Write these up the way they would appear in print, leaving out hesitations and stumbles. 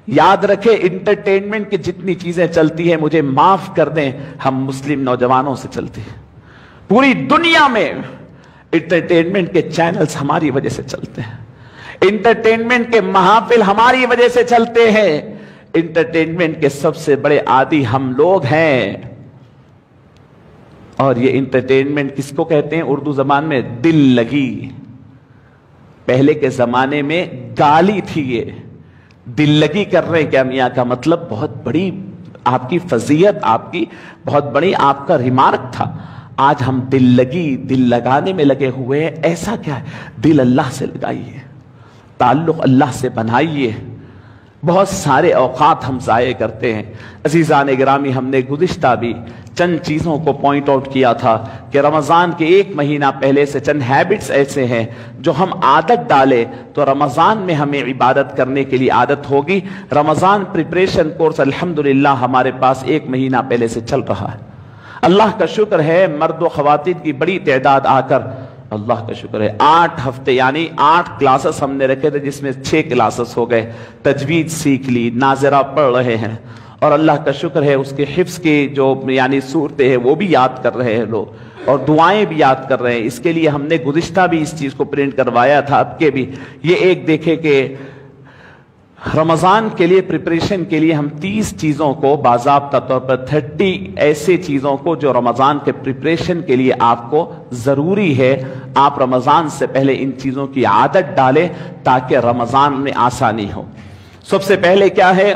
یاد رکھے انٹرٹینمنٹ کی جتنی چیزیں چلتی ہیں مجھے معاف کر دیں، ہم مسلم نوجوانوں سے چلتی ہیں۔ پوری دنیا میں انٹرٹینمنٹ کے چینلز ہماری وجہ سے چلتے ہیں، انٹرٹینمنٹ کے محافل ہماری وجہ سے چلتے ہیں، انٹرٹینمنٹ کے سب سے بڑے عادی ہم لوگ ہیں۔ اور یہ انٹرٹینمنٹ کس کو کہتے ہیں اردو زبان میں؟ دل لگی۔ پہلے کے زمانے میں گالی تھی یہ، دل لگی کر رہے ہیں کیا میاں، کا مطلب بہت بڑی آپ کی فضیلت، آپ کی بہت بڑی آپ کا ریمارک تھا۔ آج ہم دل لگی، دل لگانے میں لگے ہوئے ہیں۔ ایسا کیا ہے؟ دل اللہ سے لگائیے، تعلق اللہ سے بنائیے۔ بہت سارے اوقات ہم ضائع کرتے ہیں۔ عزیزان گرامی، ہم نے گزشتہ بھی چند چیزوں کو پوائنٹ آؤٹ کیا تھا کہ رمضان کے ایک مہینہ پہلے سے چند ہیبٹس ایسے ہیں جو ہم عادت ڈالے تو رمضان میں ہمیں عبادت کرنے کے لیے عادت ہوگی۔ رمضان پریپریشن کورس الحمدللہ ہمارے پاس ایک مہینہ پہلے سے چل رہا ہے۔ اللہ کا شکر ہے، مرد و خواتین کی بڑی تعداد آ کر، اللہ کا شکر ہے 8 ہفتے یعنی 8 کلاسز ہم نے رکھے تھے، جس میں 6 کلاسز ہو گئے، تجوید سیکھ لی، ناظرہ پڑھ رہے ہیں، اور اللہ کا شکر ہے اس کے حفظ کی جو یعنی صورتیں ہیں وہ بھی یاد کر رہے ہیں لوگ، اور دعائیں بھی یاد کر رہے ہیں۔ اس کے لیے ہم نے گزشتہ بھی اس چیز کو پرنٹ کروایا تھا، اب کے بھی یہ ایک دیکھے کہ رمضان کے لیے پریپریشن کے لیے ہم 30 چیزوں کو باضابطہ طور پر 30 ایسے چیزوں کو جو رمضان کے پریپریشن کے لیے آپ کو ضروری ہے، آپ رمضان سے پہلے ان چیزوں کی عادت ڈالیں تاکہ رمضان میں آسانی ہو۔ سب سے پہلے کیا ہے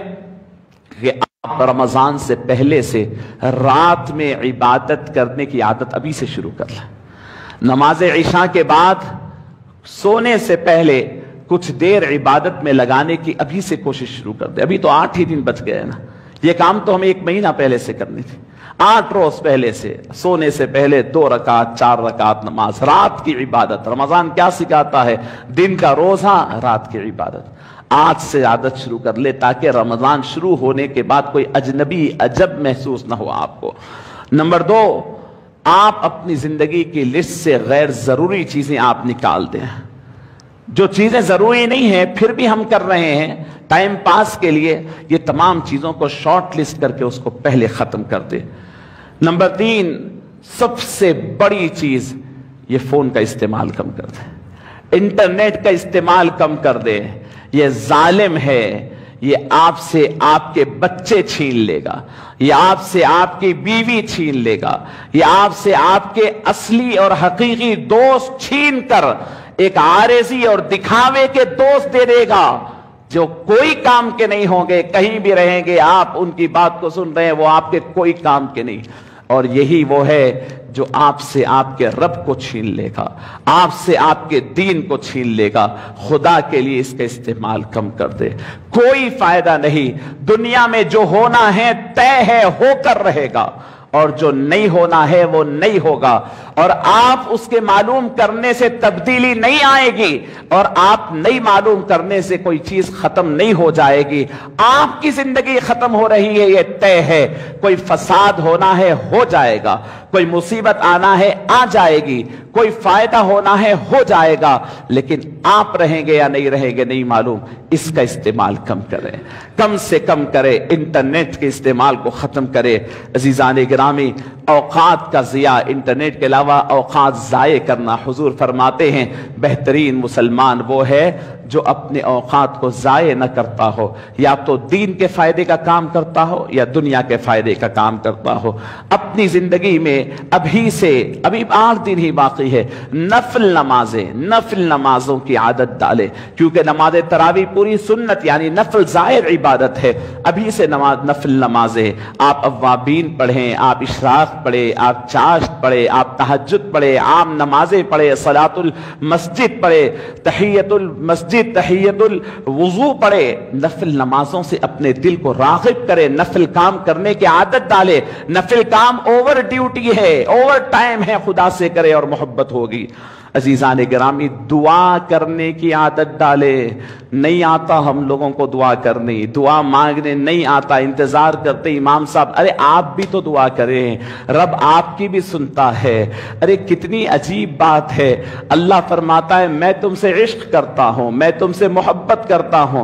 کہ آپ رمضان سے پہلے سے رات میں عبادت کرنے کی عادت ابھی سے شروع کر لیں۔ نماز عشاء کے بعد سونے سے پہلے کچھ دیر عبادت میں لگانے کی ابھی سے کوشش شروع کر دیں۔ ابھی تو 8 ہی دن بچ گئے نا، یہ کام تو ہمیں 1 مہینہ پہلے سے کرنی تھی۔ 8 روز پہلے سے سونے سے پہلے 2 رکعت 4 رکعت نماز، رات کی عبادت۔ رمضان کیا سکھاتا ہے؟ دن کا روزہ، رات کی عبادت۔ آج سے عادت شروع کر لے تاکہ رمضان شروع ہونے کے بعد کوئی اجنبی عجب محسوس نہ ہو آپ کو۔ نمبر 2، آپ اپنی زندگی کی لسٹ سے غیر ضروری چیزیں آپ نکال دیں۔ جو چیزیں ضروری نہیں ہیں پھر بھی ہم کر رہے ہیں ٹائم پاس کے لیے، یہ تمام چیزوں کو شارٹ لسٹ کر کے اس کو پہلے ختم کر دیں۔ نمبر 3، سب سے بڑی چیز، یہ فون کا استعمال کم کر دیں، انٹرنیٹ کا استعمال کم کر دیں۔ یہ ظالم ہے، یہ آپ سے آپ کے بچے چھین لے گا، یہ آپ سے آپ کی بیوی چھین لے گا، یہ آپ سے آپ کے اصلی اور حقیقی دوست چھین کر ایک عارضی اور دکھاوے کے دوست دے دے گا جو کوئی کام کے نہیں ہوں گے، کہیں بھی رہیں گے، آپ ان کی بات کو سن رہے ہیں، وہ آپ کے کوئی کام کے نہیں۔ اور یہی وہ ہے جو آپ سے آپ کے رب کو چھین لے گا، آپ سے آپ کے دین کو چھین لے گا۔ خدا کے لیے اس کا استعمال کم کر دے، کوئی فائدہ نہیں۔ دنیا میں جو ہونا ہے طے ہے، ہو کر رہے گا، اور جو نہیں ہونا ہے وہ نہیں ہوگا، اور آپ اس کے معلوم کرنے سے تبدیلی نہیں آئے گی، اور آپ نہیں معلوم کرنے سے کوئی چیز ختم نہیں ہو جائے گی۔ آپ کی زندگی ختم ہو رہی ہے، یہ طے ہے۔ کوئی فساد ہونا ہے، ہو جائے گا، کوئی مصیبت آنا ہے، آ جائے گی، کوئی فائدہ ہونا ہے، ہو جائے گا، لیکن آپ رہیں گے یا نہیں رہیں گے نہیں معلوم۔ اس کا استعمال کم کریں، کم سے کم کریں، انٹرنیٹ کے استعمال کو ختم کریں۔ عزیزان گرامی، اوقات کا ضیاع، انٹرنیٹ کے علاوہ اوقات ضائع کرنا، حضور فرماتے ہیں بہترین مسلمان وہ ہے جو اپنے اوقات کو ضائع نہ کرتا ہو، یا تو دین کے فائدے کا کام کرتا ہو یا دنیا کے فائدے کا کام کرتا ہو۔ اپنی زندگی میں ابھی سے، ابھی 8 دن ہی باقی ہے، نفل نمازوں کی عادت ڈالے، کیونکہ نماز تراویح پوری سنت یعنی نفل ظاہر عبادت ہے۔ ابھی سے نفل نمازیں آپ اوابین پڑھیں، آپ اشراق پڑھیں، آپ چاشت پڑھیں، آپ تہجد پڑھیں، عام نمازیں پڑھیں، صلاۃ المسجد پڑھیں، تحیت المسجد، تحیت الوضو پڑھے۔ نفل نمازوں سے اپنے دل کو راغب کرے، نفل کام کرنے کی عادت ڈالے۔ نفل کام اوور ڈیوٹی ہے، اوور ٹائم ہے، خدا سے کرے اور محبت ہوگی۔ عزیزان گرامی، دعا کرنے کی عادت ڈالے۔ نہیں آتا ہم لوگوں کو دعا کرنی، دعا مانگنے نہیں آتا، انتظار کرتے امام صاحب، ارے آپ بھی تو دعا کریں، رب آپ کی بھی سنتا ہے۔ ارے کتنی عجیب بات ہے، اللہ فرماتا ہے میں تم سے عشق کرتا ہوں، میں تم سے محبت کرتا ہوں،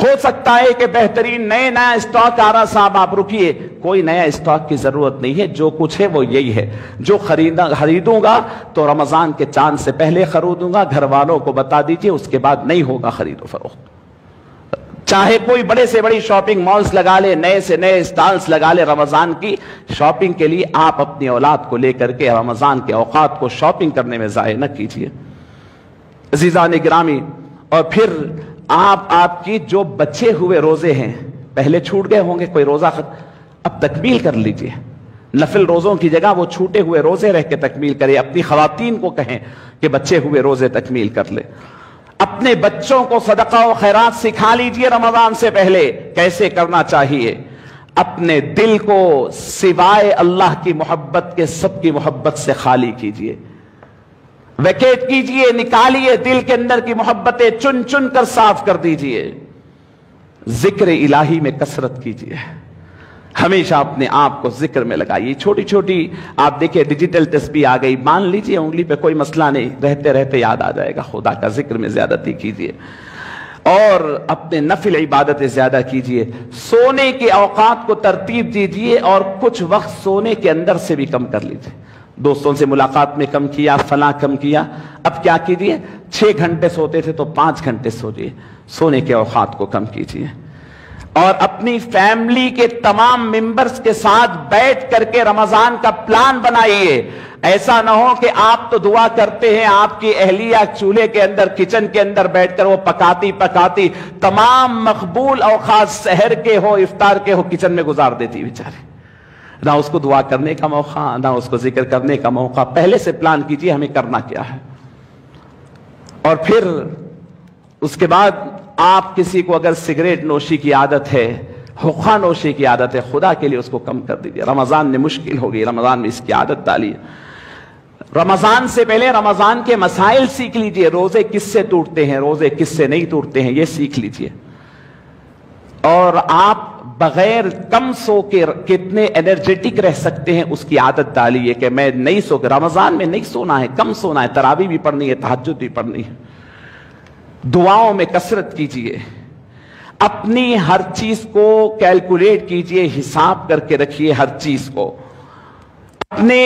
ہو سکتا ہے کہ بہترین نیا اسٹاک آ رہا، صاحب آپ رکیے، کوئی نیا اسٹاک کی ضرورت نہیں ہے، جو کچھ ہے وہ یہی ہے، جو خریدوں گا تو رمضان کے چاند سے پہلے خریدوں گا، گھر والوں کو بتا دیجئے، اس کے بعد نہیں ہوگا خرید و فروخت۔ چاہے کوئی بڑے سے بڑی شاپنگ مالز لگا لے، نئے سے نئے اسٹالز لگا لے رمضان کی شاپنگ کے لیے، آپ اپنی اولاد کو لے کر کے رمضان کے اوقات کو شاپنگ کرنے میں ضائع نہ کیجیے عزیزان گرامی۔ اور پھر آپ کی جو بچے ہوئے روزے ہیں، پہلے چھوٹ گئے ہوں گے، کوئی روزہ اب تکمیل کر لیجئے، نفل روزوں کی جگہ وہ چھوٹے ہوئے روزے رہ کے تکمیل کرے، اپنی خواتین کو کہیں کہ بچے ہوئے روزے تکمیل کر لے، اپنے بچوں کو صدقہ و خیرات سکھا لیجئے رمضان سے پہلے کیسے کرنا چاہیے، اپنے دل کو سوائے اللہ کی محبت کے سب کی محبت سے خالی کیجئے، ویکیٹ کیجئے، نکالیے دل کے اندر کی محبتیں چن چن کر صاف کر دیجئے، ذکر الہی میں کثرت کیجئے، ہمیشہ اپنے آپ کو ذکر میں لگائیے، چھوٹی چھوٹی آپ دیکھیں ڈیجیٹل تسبیح آ گئی، مان لیجئے انگلی پہ کوئی مسئلہ نہیں، رہتے رہتے یاد آ جائے گا، خدا کا ذکر میں زیادتی کیجئے اور اپنے نفل عبادتیں زیادہ کیجئے، سونے کے اوقات کو ترتیب دیجئے اور کچھ وقت سونے کے اندر سے بھی کم کر لیجئے، دوستوں سے ملاقات میں کم کیا، فلاں کم کیا، اب کیا کیجئے 6 گھنٹے سوتے تھے تو 5 گھنٹے سوجئے، سونے کے اوقات کو کم کیجئے اور اپنی فیملی کے تمام ممبرز کے ساتھ بیٹھ کر کے رمضان کا پلان بنائیے، ایسا نہ ہو کہ آپ تو دعا کرتے ہیں، آپ کی اہلیہ چولہے کے اندر کچن کے اندر بیٹھ کر وہ پکاتی تمام مقبول اوقات سحر کے ہو افطار کے ہو کچن میں گزار دیتی بیچارے، نہ اس کو دعا کرنے کا موقع، نہ اس کو ذکر کرنے کا موقع، پہلے سے پلان کیجئے ہمیں کرنا کیا ہے۔ اور پھر اس کے بعد آپ کسی کو اگر سگریٹ نوشی کی عادت ہے، حقہ نوشی کی عادت ہے، خدا کے لیے اس کو کم کر دیجئے، رمضان میں مشکل ہوگی، رمضان میں اس کی عادت ڈالیے، رمضان سے پہلے رمضان کے مسائل سیکھ لیجئے، روزے کس سے ٹوٹتے ہیں، روزے کس سے نہیں ٹوٹتے ہیں، یہ سیکھ لیجئے، اور آپ بغیر کم سو کے کتنے انرجیٹک رہ سکتے ہیں اس کی عادت ڈالیے کہ میں نہیں سو کے رمضان میں نہیں سونا ہے، کم سونا ہے، تراویح بھی پڑھنی ہے، تہجد بھی پڑھنی ہے، دعاؤں میں کثرت کیجئے، اپنی ہر چیز کو کیلکولیٹ کیجئے، حساب کر کے رکھیے ہر چیز کو، اپنے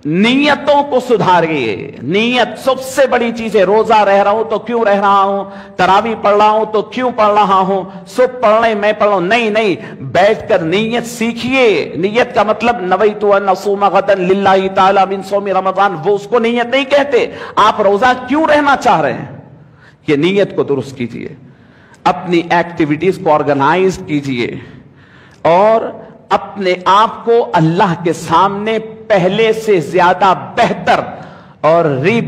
نیتوں کو سدھاریے، نیت سب سے بڑی چیز ہے، روزہ رہ رہا ہوں تو کیوں رہ رہا ہوں، تراویح پڑھ رہا ہوں تو کیوں پڑھ رہا ہوں، سب پڑھ رہے میں پڑھ رہا ہوں، نہیں، بیٹھ کر نیت سیکھیے، نیت کا مطلب نویت ان اصوم غدا للہ تعالی من صوم رمضان، وہ اس کو نیت نہیں کہتے، آپ روزہ کیوں رہنا چاہ رہے ہیں، یہ نیت کو درست کیجئے، اپنی ایکٹیویٹیز کو آرگنائز کیجئے اور اپنے آپ کو اللہ کے سامنے پہلے سے زیادہ بہتر اور ری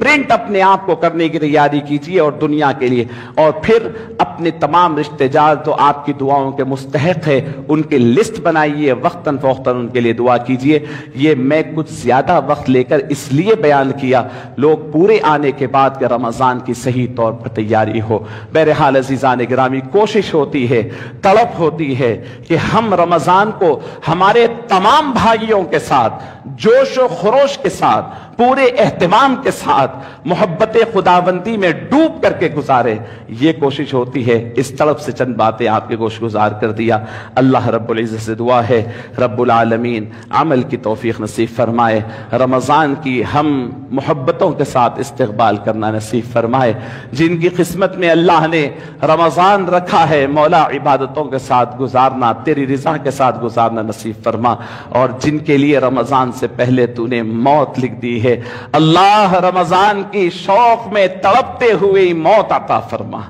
پرنٹ اپنے آپ کو کرنے کی تیاری کیجئے اور دنیا کے لیے، اور پھر اپنے تمام رشتہ دار تو آپ کی دعاؤں کے مستحق ہے ان کی لسٹ بنائیے، وقتاً فوقتاً ان کے لیے دعا کیجئے۔ یہ میں کچھ زیادہ وقت لے کر اس لیے بیان کیا لوگ پورے آنے کے بعد کہ رمضان کی صحیح طور پر تیاری ہو۔ بہرحال عزیزان گرامی، کوشش ہوتی ہے، تڑپ ہوتی ہے کہ ہم رمضان کو ہمارے تمام بھائیوں کے ساتھ جوش و خروش کے ساتھ، پورے اہتمام کے ساتھ، محبت خداوندی میں ڈوب کر کے گزارے، یہ کوشش ہوتی ہے۔ اس طرف سے چند باتیں آپ کے گوش گزار کر دیا۔ اللہ رب العزت سے دعا ہے رب العالمین عمل کی توفیق نصیب فرمائے، رمضان کی ہم محبتوں کے ساتھ استقبال کرنا نصیب فرمائے۔ جن کی قسمت میں اللہ نے رمضان رکھا ہے، مولا عبادتوں کے ساتھ گزارنا، تیری رضا کے ساتھ گزارنا نصیب فرما، اور جن کے لیے رمضان سے پہلے تو نے موت لکھ دی ہے، اللہ رمضان کی شوق میں تڑپتے ہوئے موت عطا فرما،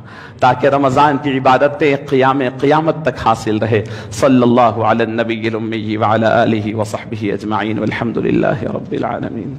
تاکہ رمضان کی عبادتیں قیامت تک حاصل رہے۔ صلی اللہ علی النبی الامی وعلی آلہ وصحبہ اجمعین والحمد للہ رب العالمین۔